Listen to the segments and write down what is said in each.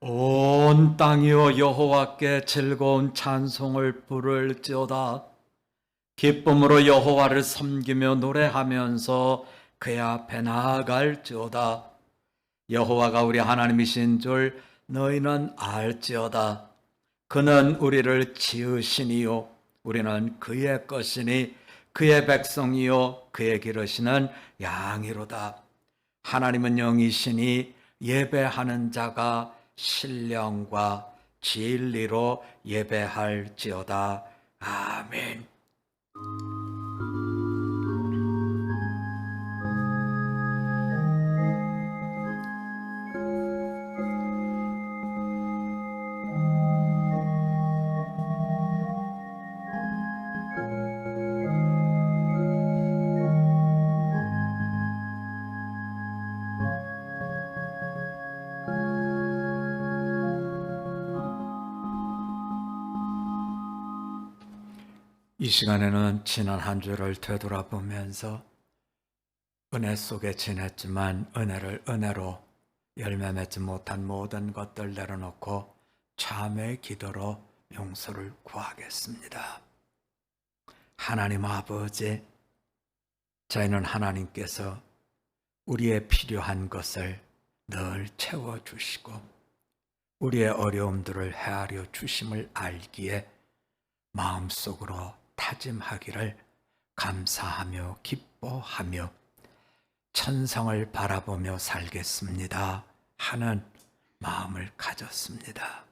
온 땅이여 여호와께 즐거운 찬송을 부를지어다. 기쁨으로 여호와를 섬기며 노래하면서 그의 앞에 나아갈지어다. 여호와가 우리 하나님이신 줄 너희는 알지어다. 그는 우리를 지으시니요 우리는 그의 것이니 그의 백성이요 그의 기르시는 양이로다. 하나님은 영이시니 예배하는 자가 신령과 진리로 예배할지어다. 아멘. 이 시간에는 지난 한 주를 되돌아보면서 은혜 속에 지냈지만 은혜를 은혜로 열매 맺지 못한 모든 것들 내려놓고 참의 기도로 용서를 구하겠습니다. 하나님 아버지, 저희는 하나님께서 우리의 필요한 것을 늘 채워주시고 우리의 어려움들을 헤아려 주심을 알기에 마음속으로 다짐하기를 감사하며 기뻐하며 천성을 바라보며 살겠습니다 하는 마음을 가졌습니다.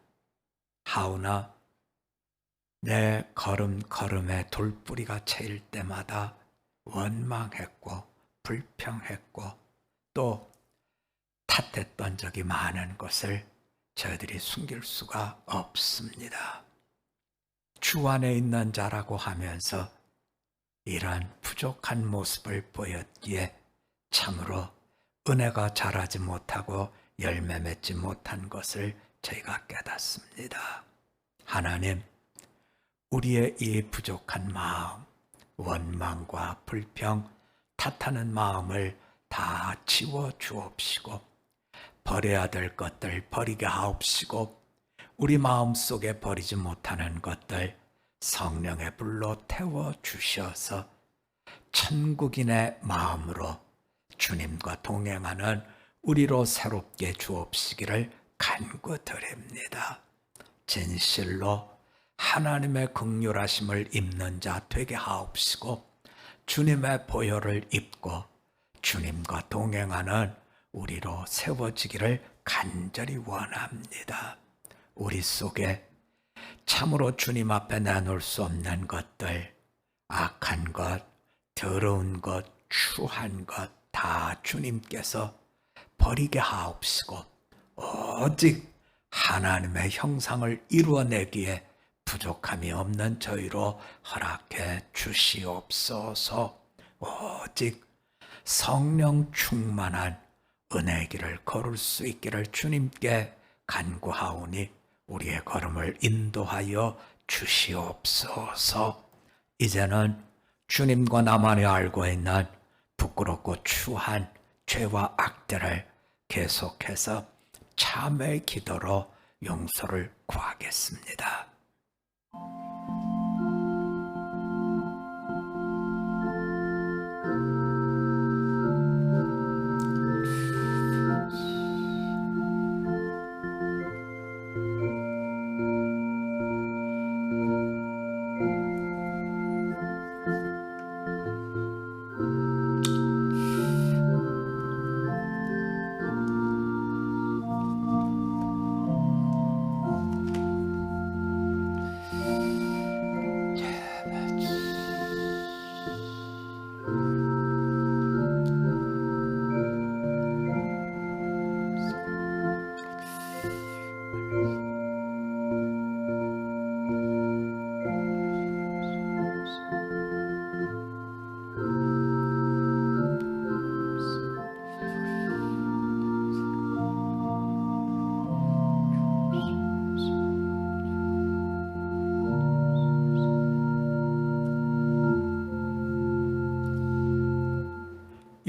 하오나 내 걸음걸음에 돌뿌리가 채일 때마다 원망했고 불평했고 또 탓했던 적이 많은 것을 저희들이 숨길 수가 없습니다. 주 안에 있는 자라고 하면서 이런 부족한 모습을 보였기에 참으로 은혜가 자라지 못하고 열매 맺지 못한 것을 저희가 깨닫습니다. 하나님, 우리의 이 부족한 마음, 원망과 불평, 탓하는 마음을 다 지워 주옵시고 버려야 될 것들 버리게 하옵시고 우리 마음속에 버리지 못하는 것들 성령의 불로 태워주셔서 천국인의 마음으로 주님과 동행하는 우리로 새롭게 주옵시기를 간구드립니다. 진실로 하나님의 긍휼하심을 입는 자 되게 하옵시고 주님의 보혈을 입고 주님과 동행하는 우리로 세워지기를 간절히 원합니다. 우리 속에 참으로 주님 앞에 내놓을 수 없는 것들, 악한 것, 더러운 것, 추한 것 다 주님께서 버리게 하옵시고 오직 하나님의 형상을 이루어내기에 부족함이 없는 저희로 허락해 주시옵소서. 오직 성령 충만한 은혜의 길을 걸을 수 있기를 주님께 간구하오니 우리의 걸음을 인도하여 주시옵소서. 이제는 주님과 나만이 알고 있는 부끄럽고 추한 죄와 악들을 계속해서 참의 기도로 용서를 구하겠습니다.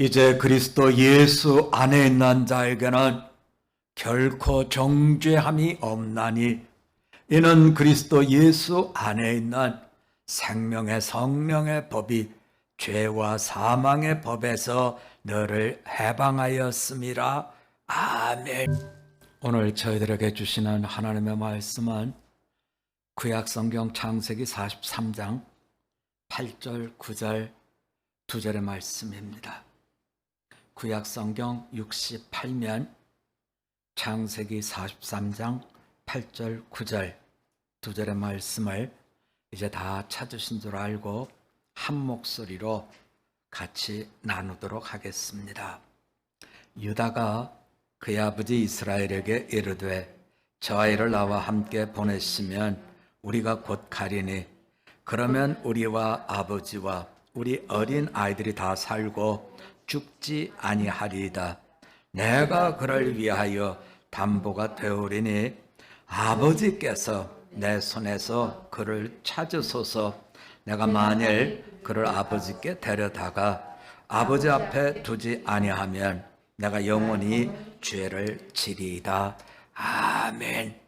이제 그리스도 예수 안에 있는 자에게는 결코 정죄함이 없나니 이는 그리스도 예수 안에 있는 생명의 성령의 법이 죄와 사망의 법에서 너를 해방하였음이라. 아멘. 오늘 저희들에게 주시는 하나님의 말씀은 구약성경 창세기 43장 8절 9절 2절의 말씀입니다. 구약성경 68면 창세기 43장 8절 9절 2절의 말씀을 이제 다 찾으신 줄 알고 한 목소리로 같이 나누도록 하겠습니다. 유다가 그의 아버지 이스라엘에게 이르되 저 아이를 나와 함께 보내시면 우리가 곧 가리니 그러면 우리와 아버지와 우리 어린 아이들이 다 살고 죽지 아니하리이다. 내가 그를 위하여 담보가 되오리니 아버지께서 내 손에서 그를 찾으소서. 내가 만일 그를 아버지께 데려다가 아버지 앞에 두지 아니하면 내가 영원히 죄를 지리이다. 아멘.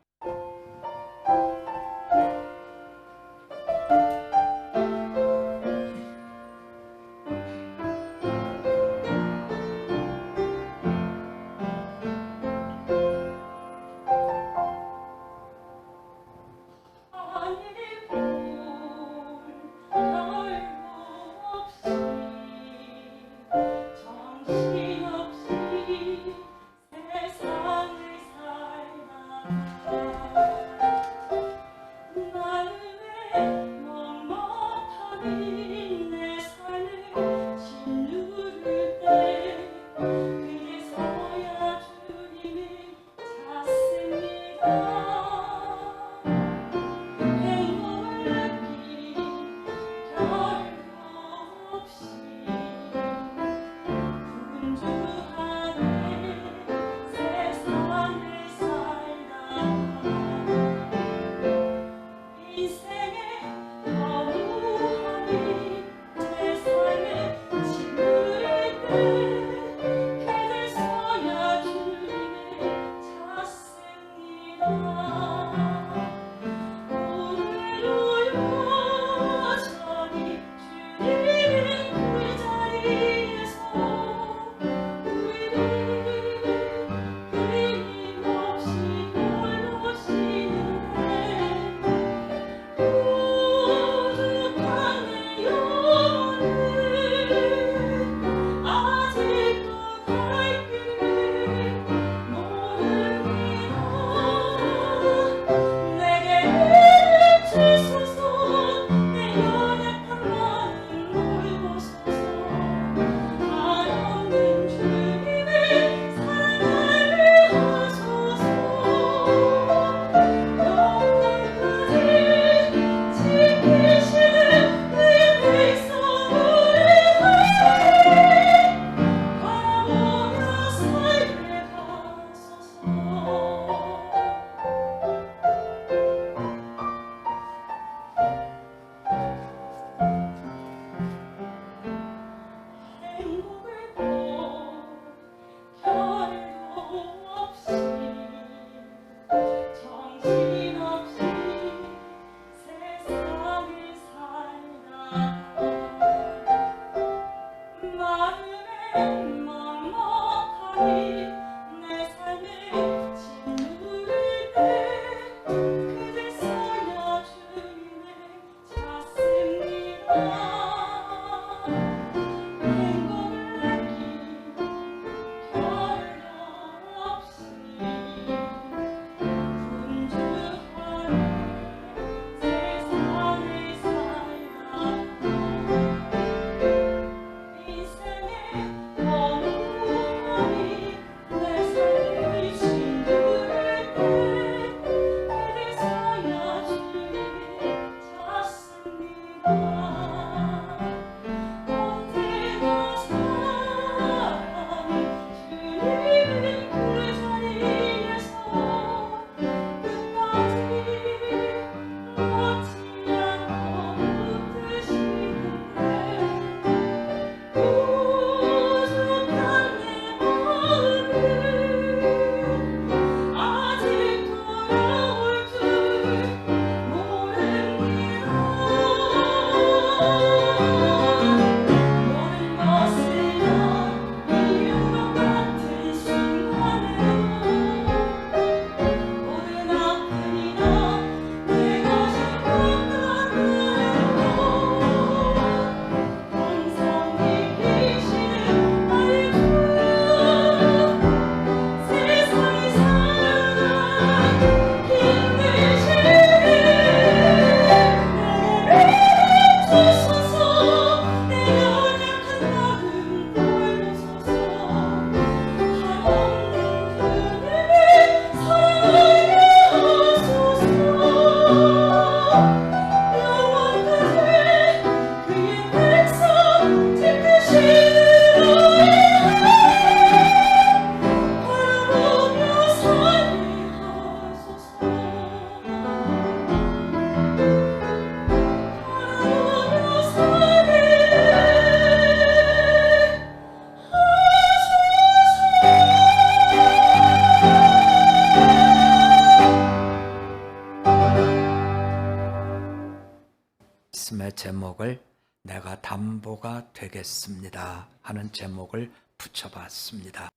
제목을 내가 담보가 되겠습니다 하는 제목을 붙여봤습니다.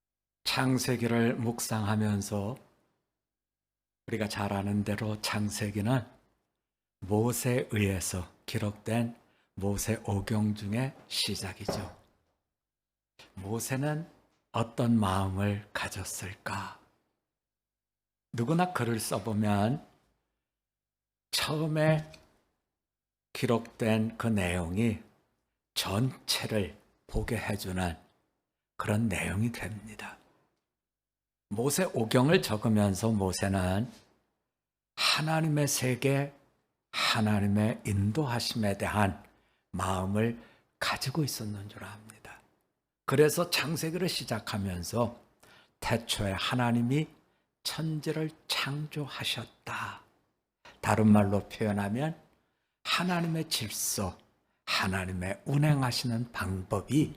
창세기를 묵상하면서 우리가 잘 아는 대로 창세기는 모세에 의해서 기록된 모세 오경 중의 시작이죠. 모세는 어떤 마음을 가졌을까? 누구나 글을 써보면 처음에 기록된 그 내용이 전체를 보게 해주는 그런 내용이 됩니다. 모세 오경을 적으면서 모세는 하나님의 세계, 하나님의 인도하심에 대한 마음을 가지고 있었는 줄 압니다. 그래서 창세기를 시작하면서 태초에 하나님이 천지를 창조하셨다. 다른 말로 표현하면 하나님의 질서, 하나님의 운행하시는 방법이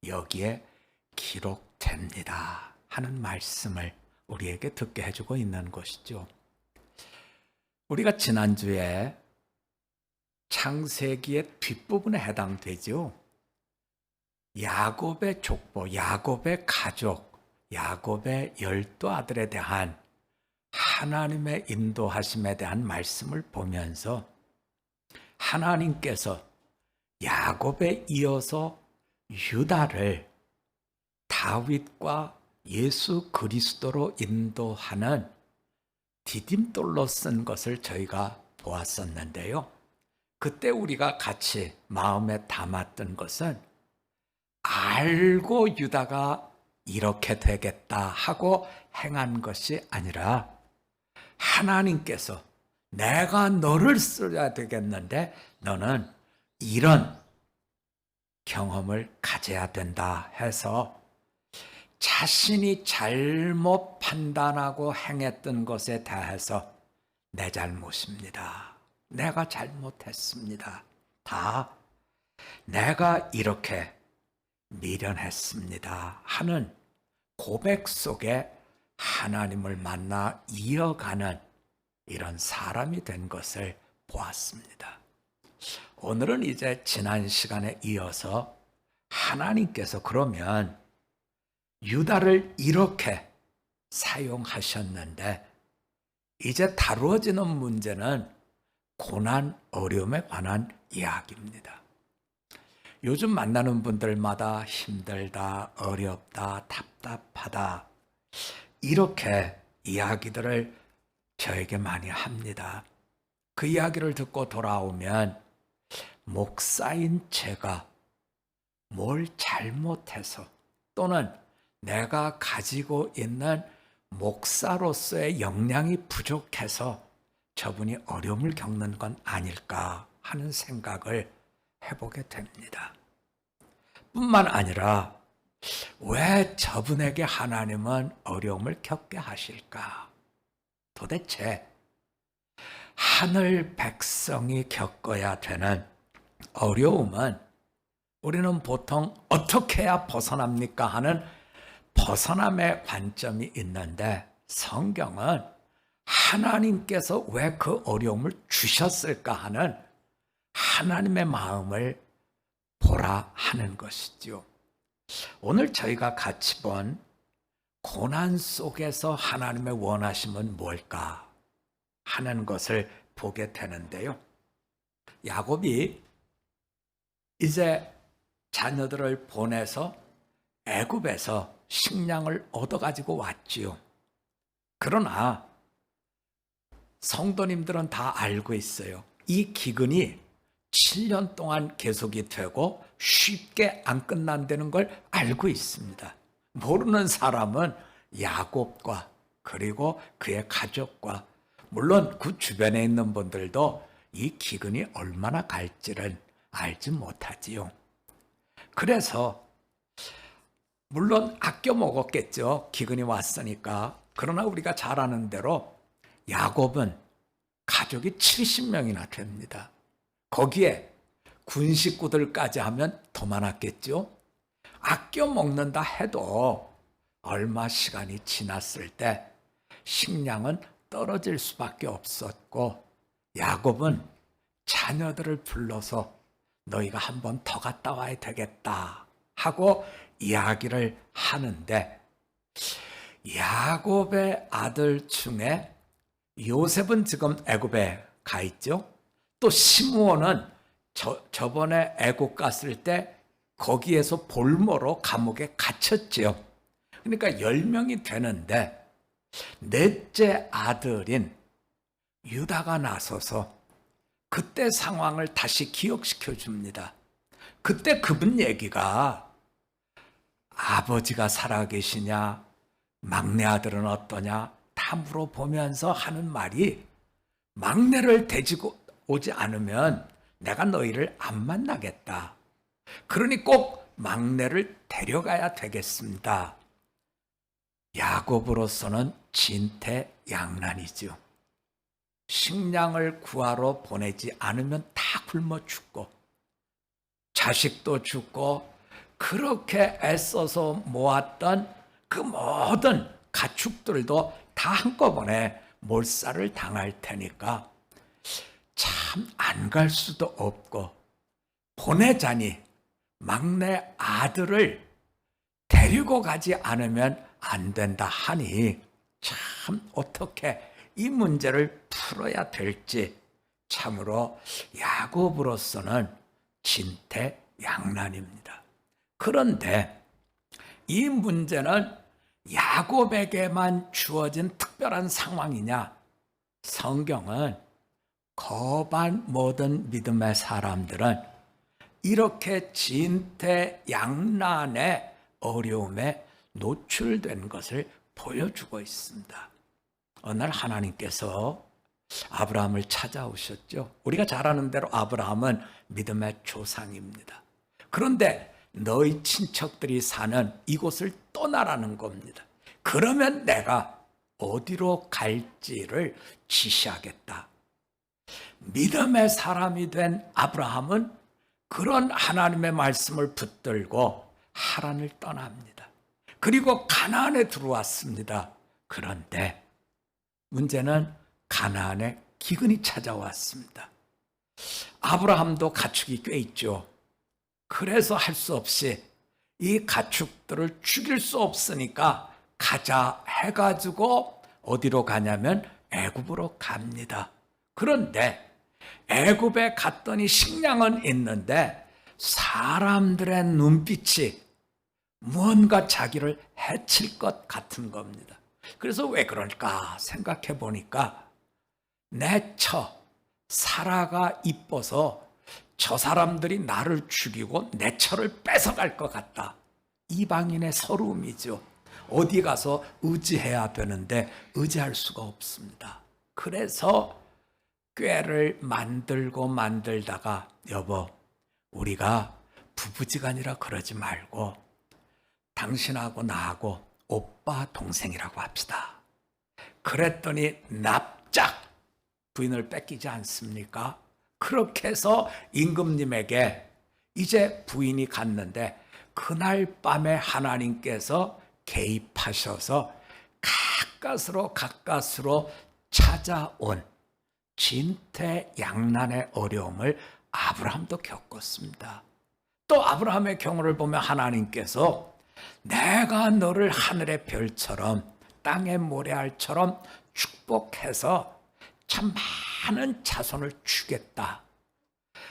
여기에 기록됩니다 하는 말씀을 우리에게 듣게 해주고 있는 것이죠. 우리가 지난주에 창세기의 뒷부분에 해당되죠. 야곱의 족보, 야곱의 가족, 야곱의 12 아들에 대한 하나님의 인도하심에 대한 말씀을 보면서 하나님께서 야곱에 이어서 유다를 다윗과 예수 그리스도로 인도하는 디딤돌로 쓴 것을 저희가 보았었는데요. 그때 우리가 같이 마음에 담았던 것은 알고 유다가 이렇게 되겠다 하고 행한 것이 아니라 하나님께서 내가 너를 써야 되겠는데 너는 이런 경험을 가져야 된다 해서 자신이 잘못 판단하고 행했던 것에 대해서 내 잘못입니다. 내가 잘못했습니다. 다 내가 이렇게 미련했습니다 하는 고백 속에 하나님을 만나 이어가는 이런 사람이 된 것을 보았습니다. 오늘은 이제 지난 시간에 이어서 하나님께서 그러면 유다를 이렇게 사용하셨는데 이제 다루어지는 문제는 고난, 어려움에 관한 이야기입니다. 요즘 만나는 분들마다 힘들다, 어렵다, 답답하다 이렇게 이야기들을 저에게 많이 합니다. 그 이야기를 듣고 돌아오면 목사인 제가 뭘 잘못해서 또는 내가 가지고 있는 목사로서의 역량이 부족해서 저분이 어려움을 겪는 건 아닐까 하는 생각을 해보게 됩니다. 뿐만 아니라 왜 저분에게 하나님은 어려움을 겪게 하실까? 도대체 하늘 백성이 겪어야 되는 어려움은 우리는 보통 어떻게 해야 벗어납니까 하는 벗어남의 관점이 있는데 성경은 하나님께서 왜 그 어려움을 주셨을까 하는 하나님의 마음을 보라 하는 것이죠. 오늘 저희가 같이 본 고난 속에서 하나님의 원하심은 뭘까 하는 것을 보게 되는데요. 야곱이 이제 자녀들을 보내서 애굽에서 식량을 얻어가지고 왔지요. 그러나 성도님들은 다 알고 있어요. 이 기근이 7년 동안 계속이 되고 쉽게 안 끝난다는 걸 알고 있습니다. 모르는 사람은 야곱과 그리고 그의 가족과 물론 그 주변에 있는 분들도 이 기근이 얼마나 갈지를 알지 못하지요. 그래서 물론 아껴 먹었겠죠. 기근이 왔으니까. 그러나 우리가 잘 아는 대로 야곱은 가족이 70명이나 됩니다. 거기에 군 식구들까지 하면 더 많았겠죠. 아껴 먹는다 해도 얼마 시간이 지났을 때 식량은 떨어질 수밖에 없었고 야곱은 자녀들을 불러서 너희가 한 번 더 갔다 와야 되겠다 하고 이야기를 하는데, 야곱의 아들 중에 요셉은 지금 애굽에 가 있죠. 또 시므온은 저번에 애굽 갔을 때 거기에서 볼모로 감옥에 갇혔지요. 그러니까 10명이 되는데 넷째 아들인 유다가 나서서 그때 상황을 다시 기억시켜 줍니다. 그때 그분 얘기가 아버지가 살아계시냐, 막내 아들은 어떠냐 다 물어보면서 하는 말이, 막내를 데리고 오지 않으면 내가 너희를 안 만나겠다. 그러니 꼭 막내를 데려가야 되겠습니다. 야곱으로서는 진퇴양난이죠. 식량을 구하러 보내지 않으면 다 굶어 죽고 자식도 죽고, 그렇게 애써서 모았던 그 모든 가축들도 다 한꺼번에 몰살을 당할 테니까 참 안 갈 수도 없고, 보내자니 막내 아들을 데리고 가지 않으면 안 된다 하니, 참 어떻게 이 문제를 풀어야 될지 참으로 야곱으로서는 진퇴양난입니다. 그런데 이 문제는 야곱에게만 주어진 특별한 상황이냐? 성경은 거반 모든 믿음의 사람들은 이렇게 진퇴양난의 어려움에 노출된 것을 보여주고 있습니다. 어느 날 하나님께서 아브라함을 찾아오셨죠. 우리가 잘 아는 대로 아브라함은 믿음의 조상입니다. 그런데 너희 친척들이 사는 이곳을 떠나라는 겁니다. 그러면 내가 어디로 갈지를 지시하겠다. 믿음의 사람이 된 아브라함은 그런 하나님의 말씀을 붙들고 하란을 떠납니다. 그리고 가나안에 들어왔습니다. 그런데 문제는 가나안에 기근이 찾아왔습니다. 아브라함도 가축이 꽤 있죠. 그래서 할 수 없이 이 가축들을 죽일 수 없으니까 가자 해가지고 어디로 가냐면 애굽으로 갑니다. 그런데 애굽에 갔더니 식량은 있는데 사람들의 눈빛이 무언가 자기를 해칠 것 같은 겁니다. 그래서 왜 그럴까 생각해 보니까, 내 처 사라가 이뻐서 저 사람들이 나를 죽이고 내 처를 뺏어갈 것 같다. 이방인의 서러움이죠. 어디 가서 의지해야 되는데 의지할 수가 없습니다. 그래서 꾀를 만들다가, 여보, 우리가 부부지간이라 그러지 말고 당신하고 나하고 오빠 동생이라고 합시다. 그랬더니 납작 부인을 뺏기지 않습니까? 그렇게 해서 임금님에게 이제 부인이 갔는데, 그날 밤에 하나님께서 개입하셔서 가까스로 찾아온 진퇴양난의 어려움을 아브라함도 겪었습니다. 또 아브라함의 경우를 보면 하나님께서 내가 너를 하늘의 별처럼 땅의 모래알처럼 축복해서 참 많은 자손을 주겠다.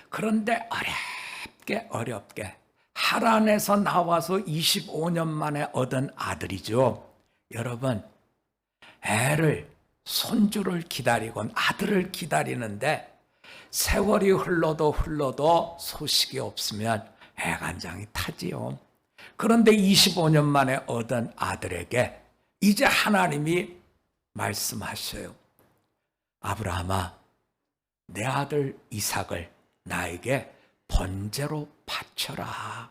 그런데 어렵게 하란에서 나와서 25년 만에 얻은 아들이죠. 여러분, 손주를 기다리곤 아들을 기다리는데 세월이 흘러도 소식이 없으면 애간장이 타지요. 그런데 25년 만에 얻은 아들에게 이제 하나님이 말씀하셔요. 아브라함아, 내 아들 이삭을 나에게 번제로 바쳐라.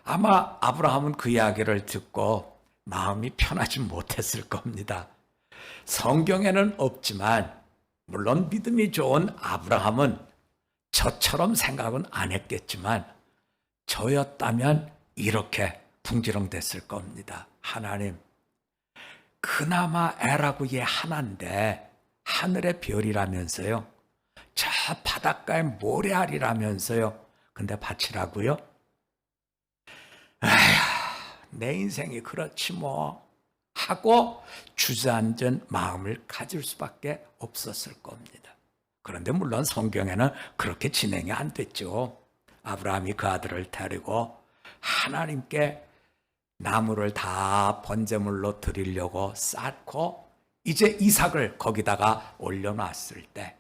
아마 아브라함은 그 이야기를 듣고 마음이 편하지 못했을 겁니다. 성경에는 없지만, 물론 믿음이 좋은 아브라함은 저처럼 생각은 안 했겠지만 저였다면 이렇게 붕지렁댔을 겁니다. 하나님, 그나마 애라고 얘 하나인데 하늘의 별이라면서요, 저 바닷가에 모래알이라면서요. 근데 바치라고요? 내 인생이 그렇지 뭐 하고 주저앉은 마음을 가질 수밖에 없었을 겁니다. 그런데 물론 성경에는 그렇게 진행이 안 됐죠. 아브라함이 그 아들을 데리고 하나님께 나무를 다 번제물로 드리려고 쌓고 이제 이삭을 거기다가 올려놨을 때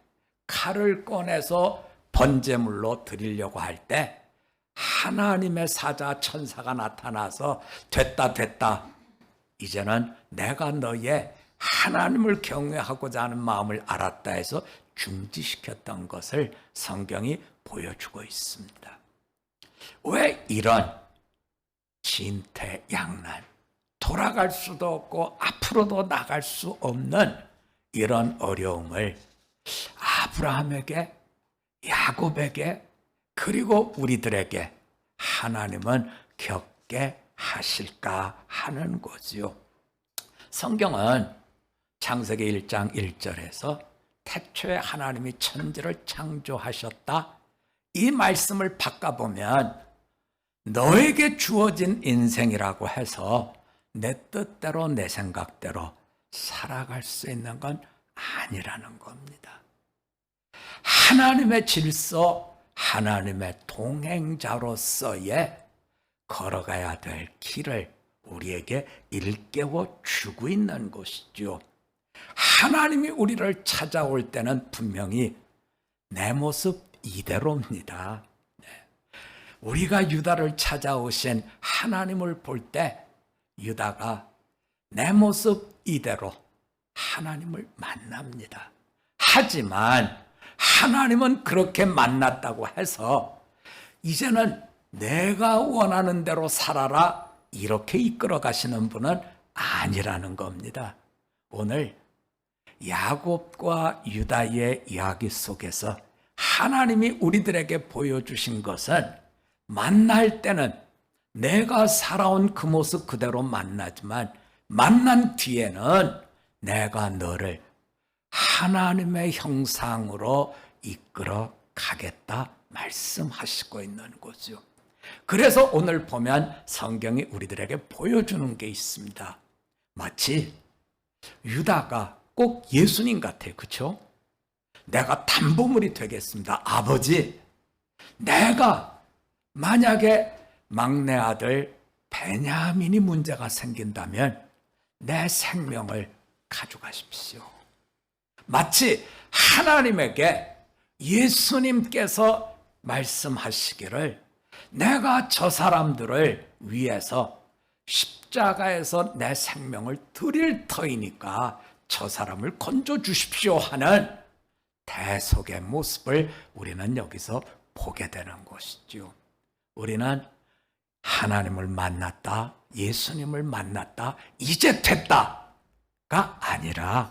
칼을 꺼내서 번제물로 드리려고 할 때 하나님의 사자 천사가 나타나서 됐다. 이제는 내가 너의 하나님을 경외하고자 하는 마음을 알았다 해서 중지시켰던 것을 성경이 보여주고 있습니다. 왜 이런 진퇴양난, 돌아갈 수도 없고 앞으로도 나갈 수 없는 이런 어려움을 아브라함에게, 야곱에게, 그리고 우리들에게 하나님은 겪게 하실까 하는 거지요. 성경은 창세기 1장 1절에서 태초에 하나님이 천지를 창조하셨다, 이 말씀을 바꿔보면 너에게 주어진 인생이라고 해서 내 뜻대로 내 생각대로 살아갈 수 있는 건 아니라는 겁니다. 하나님의 질서, 하나님의 동행자로서의 걸어가야 될 길을 우리에게 일깨워 주고 있는 것이죠. 하나님이 우리를 찾아올 때는 분명히 내 모습 이대로입니다. 우리가 유다를 찾아오신 하나님을 볼 때 유다가 내 모습 이대로 하나님을 만납니다. 하지만 하나님은 그렇게 만났다고 해서 이제는 내가 원하는 대로 살아라 이렇게 이끌어 가시는 분은 아니라는 겁니다. 오늘 야곱과 유다의 이야기 속에서 하나님이 우리들에게 보여주신 것은 만날 때는 내가 살아온 그 모습 그대로 만나지만 만난 뒤에는 내가 너를 하나님의 형상으로 이끌어 가겠다 말씀하시고 있는 거죠. 그래서 오늘 보면 성경이 우리들에게 보여주는 게 있습니다. 마치 유다가 꼭 예수님 같아요. 그렇죠? 내가 담보물이 되겠습니다. 아버지, 내가 만약에 막내 아들 베냐민이 문제가 생긴다면 내 생명을 가져가십시오. 마치 하나님에게 예수님께서 말씀하시기를 내가 저 사람들을 위해서 십자가에서 내 생명을 드릴 터이니까 저 사람을 건져 주십시오 하는 대속의 모습을 우리는 여기서 보게 되는 것이죠. 우리는 하나님을 만났다, 예수님을 만났다, 이제 됐다가 아니라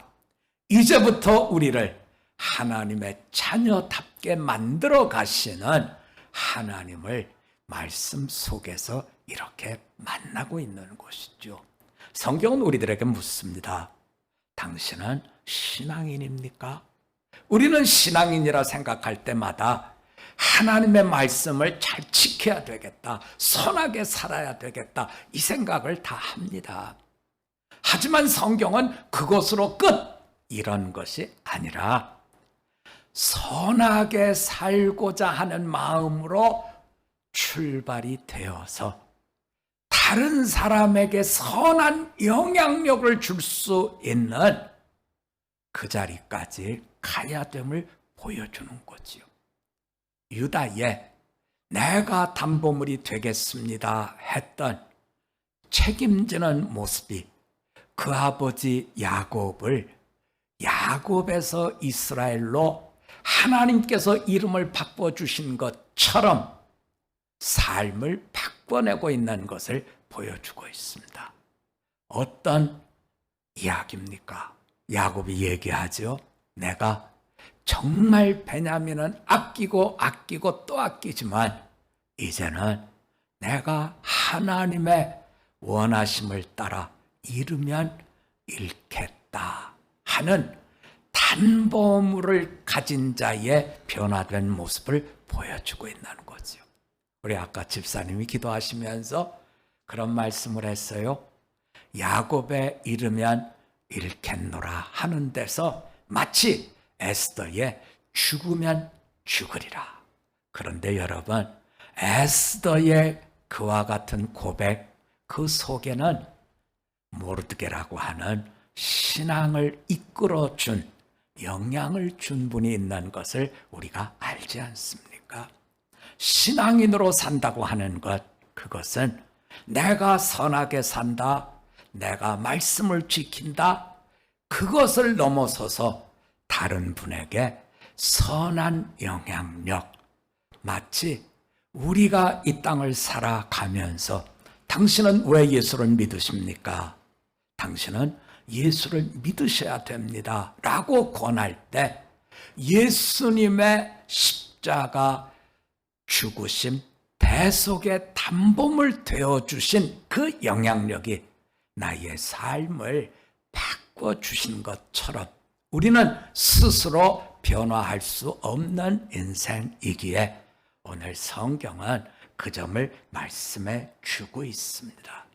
이제부터 우리를 하나님의 자녀답게 만들어 가시는 하나님을 말씀 속에서 이렇게 만나고 있는 것이죠. 성경은 우리들에게 묻습니다. 당신은 신앙인입니까? 우리는 신앙인이라 생각할 때마다 하나님의 말씀을 잘 지켜야 되겠다, 선하게 살아야 되겠다, 이 생각을 다 합니다. 하지만 성경은 그것으로 끝! 이런 것이 아니라 선하게 살고자 하는 마음으로 출발이 되어서 다른 사람에게 선한 영향력을 줄 수 있는 그 자리까지 가야 됨을 보여주는 거지요. 유다의 내가 담보물이 되겠습니다 했던 책임지는 모습이 그 아버지 야곱을 야곱에서 이스라엘로 하나님께서 이름을 바꿔주신 것처럼 삶을 바꿔내고 있는 것을 보여주고 있습니다. 어떤 이야기입니까? 야곱이 얘기하죠. 내가 정말 베냐민은 아끼고 또 아끼지만 이제는 내가 하나님의 원하심을 따라 잃으면 잃겠다 하는 담보물을 가진 자의 변화된 모습을 보여주고 있는 거죠. 우리 아까 집사님이 기도하시면서 그런 말씀을 했어요. 야곱에 이르면 잃겠노라 하는 데서 마치 에스더의 죽으면 죽으리라. 그런데 여러분, 에스더의 그와 같은 고백, 그 속에는 모르드게라고 하는 신앙을 이끌어준, 영향을 준 분이 있는 것을 우리가 알지 않습니까? 신앙인으로 산다고 하는 것, 그것은 내가 선하게 산다, 내가 말씀을 지킨다, 그것을 넘어서서 다른 분에게 선한 영향력, 마치 우리가 이 땅을 살아가면서 당신은 왜 예수를 믿으십니까? 당신은 예수를 믿으셔야 됩니다 라고 권할 때 예수님의 십자가 죽으심, 대속의 담보물 되어주신 그 영향력이 나의 삶을 바꿔주신 것처럼 우리는 스스로 변화할 수 없는 인생이기에 오늘 성경은 그 점을 말씀해 주고 있습니다.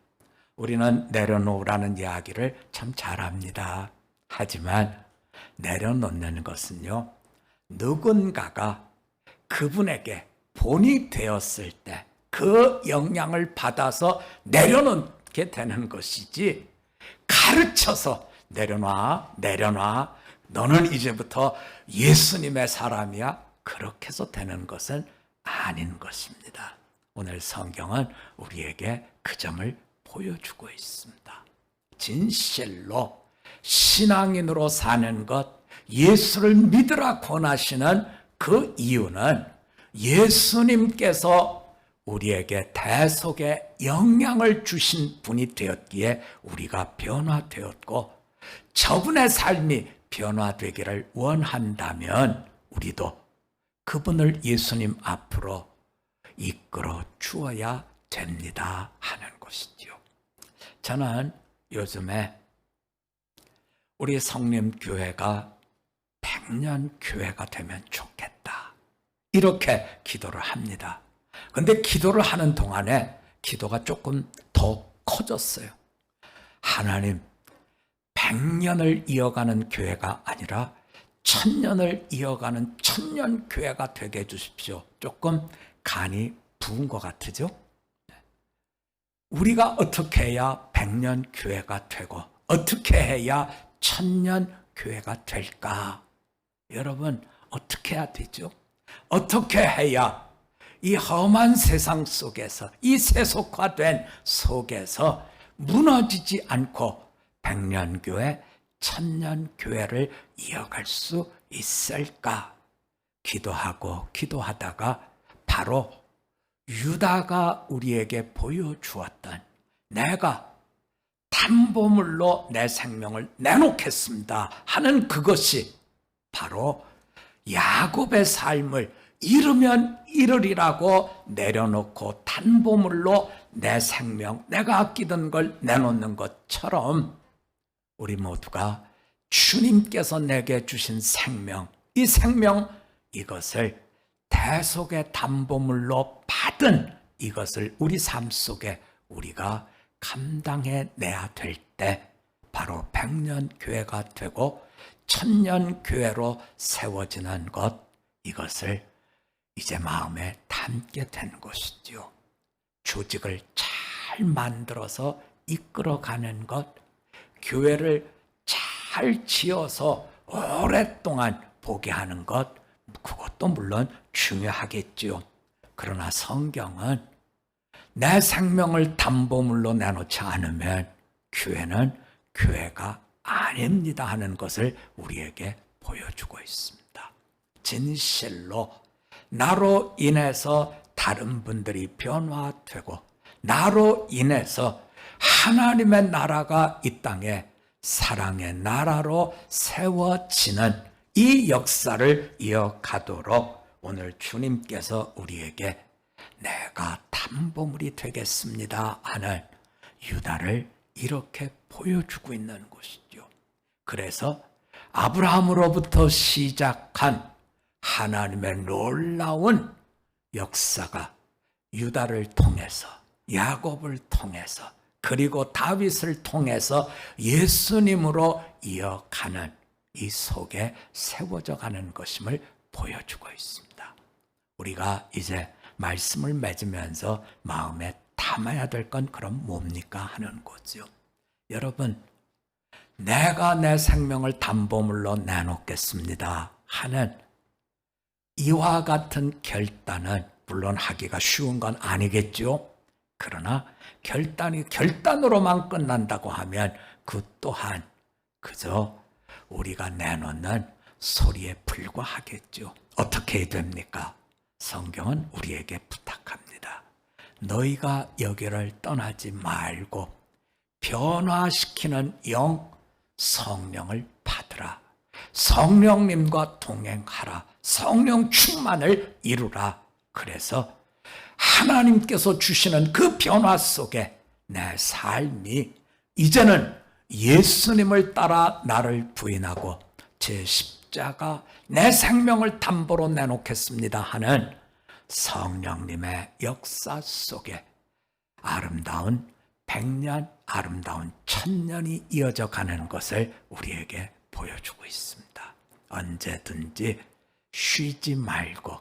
우리는 내려놓으라는 이야기를 참 잘합니다. 하지만 내려놓는 것은요, 누군가가 그분에게 본이 되었을 때 그 영향을 받아서 내려놓게 되는 것이지, 가르쳐서 내려놔, 너는 이제부터 예수님의 사람이야, 그렇게 해서 되는 것은 아닌 것입니다. 오늘 성경은 우리에게 그 점을 보여주고 있습니다. 진실로 신앙인으로 사는 것, 예수를 믿으라 권하시는 그 이유는 예수님께서 우리에게 대속의 영향을 주신 분이 되었기에 우리가 변화되었고, 저분의 삶이 변화되기를 원한다면 우리도 그분을 예수님 앞으로 이끌어 주어야 됩니다 하는 것이지요. 저는 요즘에 우리 성림교회가 100년 교회가 되면 좋겠다, 이렇게 기도를 합니다. 그런데 기도를 하는 동안에 기도가 조금 더 커졌어요. 하나님, 100년을 이어가는 교회가 아니라 1000년을 이어가는 천년교회가 되게 해주십시오. 조금 간이 부은 것 같으죠? 우리가 어떻게 해야 100년 교회가 되고 어떻게 해야 1000년 교회가 될까? 여러분, 어떻게 해야 되죠? 어떻게 해야 이 험한 세상 속에서, 이 세속화된 속에서 무너지지 않고 100년교회, 1000년교회를 이어갈 수 있을까? 기도하고 기도하다가 바로 유다가 우리에게 보여주었던, 내가 담보물로 내 생명을 내놓겠습니다 하는 그것이 바로 야곱의 삶을 잃으면 잃으리라고 내려놓고 담보물로 내 생명, 내가 아끼던 걸 내놓는 것처럼 우리 모두가 주님께서 내게 주신 생명, 이 생명, 이것을 대속의 담보물로 받은 이것을 우리 삶 속에 우리가 감당해 내야 될 때 바로 100년 교회가 되고 1000년 교회로 세워지는 것, 이것을 이제 마음에 담게 된 것이죠. 조직을 잘 만들어서 이끌어가는 것, 교회를 잘 지어서 오랫동안 보게 하는 것, 그것도 물론 중요하겠지요. 그러나 성경은 내 생명을 담보물로 내놓지 않으면 교회는 교회가 아닙니다 하는 것을 우리에게 보여주고 있습니다. 진실로 나로 인해서 다른 분들이 변화되고, 나로 인해서 하나님의 나라가 이 땅에 사랑의 나라로 세워지는 이 역사를 이어가도록 오늘 주님께서 우리에게 내가 담보물이 되겠습니다 하는 유다를 이렇게 보여주고 있는 것이죠. 그래서 아브라함으로부터 시작한 하나님의 놀라운 역사가 유다를 통해서, 야곱을 통해서, 그리고 다윗을 통해서 예수님으로 이어가는 이 속에 세워져 가는 것임을 보여주고 있습니다. 우리가 이제 말씀을 맺으면서 마음에 담아야 될 건 그럼 뭡니까 하는 거죠. 여러분, 내가 내 생명을 담보물로 내놓겠습니다 하는 이와 같은 결단은 물론 하기가 쉬운 건 아니겠죠. 그러나 결단이 결단으로만 끝난다고 하면 그 또한 그저 우리가 내놓는 소리에 불과하겠죠. 어떻게 해야 됩니까? 성경은 우리에게 부탁합니다. 너희가 여기를 떠나지 말고 변화시키는 영 성령을 받으라. 성령님과 동행하라. 성령 충만을 이루라. 그래서 하나님께서 주시는 그 변화 속에 내 삶이 이제는 예수님을 따라 나를 부인하고 제 십자가 내 생명을 담보로 내놓겠습니다 하는 성령님의 역사 속에 아름다운 100년, 아름다운 1000년이 이어져 가는 것을 우리에게 보여주고 있습니다. 언제든지 쉬지 말고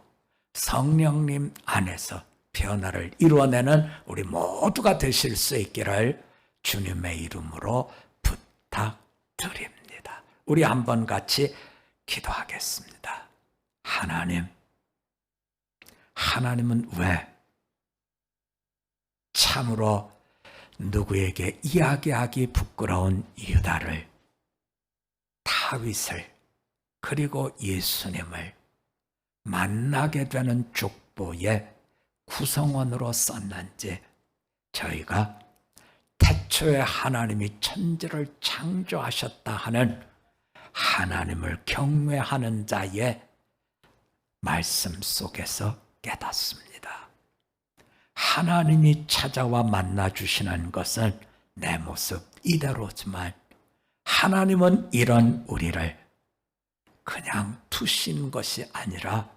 성령님 안에서 변화를 이루어내는 우리 모두가 되실 수 있기를 주님의 이름으로 부탁드립니다. 우리 한번 같이 기도하겠습니다. 하나님은 왜 참으로 누구에게 이야기하기 부끄러운 유다를, 다윗을, 그리고 예수님을 만나게 되는 족보의 구성원으로 썼는지 저희가 태초에 하나님이 천지를 창조하셨다 하는 하나님을 경외하는 자의 말씀 속에서 깨닫습니다. 하나님이 찾아와 만나주시는 것은 내 모습 이대로지만 하나님은 이런 우리를 그냥 두신 것이 아니라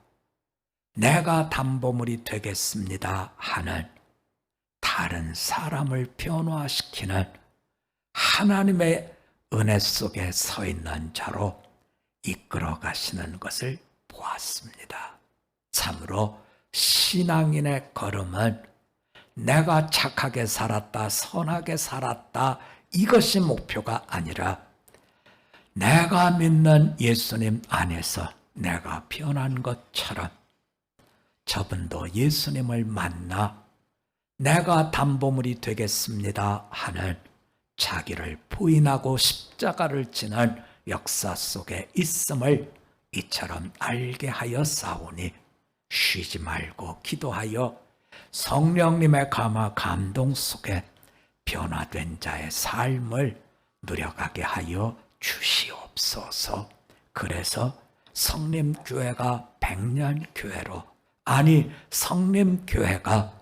내가 담보물이 되겠습니다 하는 다른 사람을 변화시키는 하나님의 은혜 속에 서 있는 자로 이끌어 가시는 것을 보았습니다. 참으로 신앙인의 걸음은 내가 착하게 살았다, 선하게 살았다 이것이 목표가 아니라 내가 믿는 예수님 안에서 내가 변한 것처럼 저분도 예수님을 만나 내가 담보물이 되겠습니다 하는 자기를 부인하고 십자가를 지는 역사 속에 있음을 이처럼 알게 하여 싸우니 쉬지 말고 기도하여 성령님의 감동 속에 변화된 자의 삶을 누려가게 하여 주시옵소서. 그래서 성림교회가 100년 교회로, 아니 성림교회가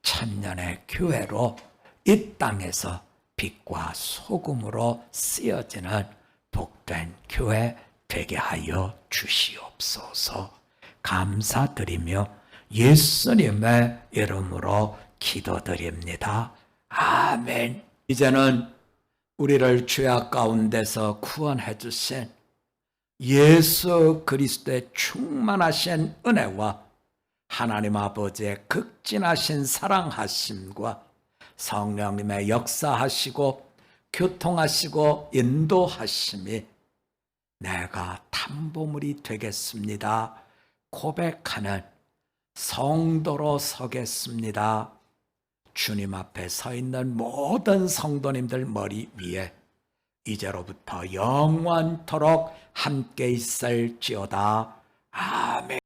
1000년의 교회로 이 땅에서 빛과 소금으로 쓰여지는 복된 교회 되게 하여 주시옵소서. 감사드리며 예수님의 이름으로 기도드립니다. 아멘. 이제는 우리를 죄악 가운데서 구원해 주신 예수 그리스도의 충만하신 은혜와 하나님 아버지의 극진하신 사랑하심과 성령님의 역사하시고 교통하시고 인도하심이 내가 담보물이 되겠습니다 고백하는 성도로 서겠습니다. 주님 앞에 서 있는 모든 성도님들 머리 위에 이제로부터 영원토록 함께 있을지어다. 아멘.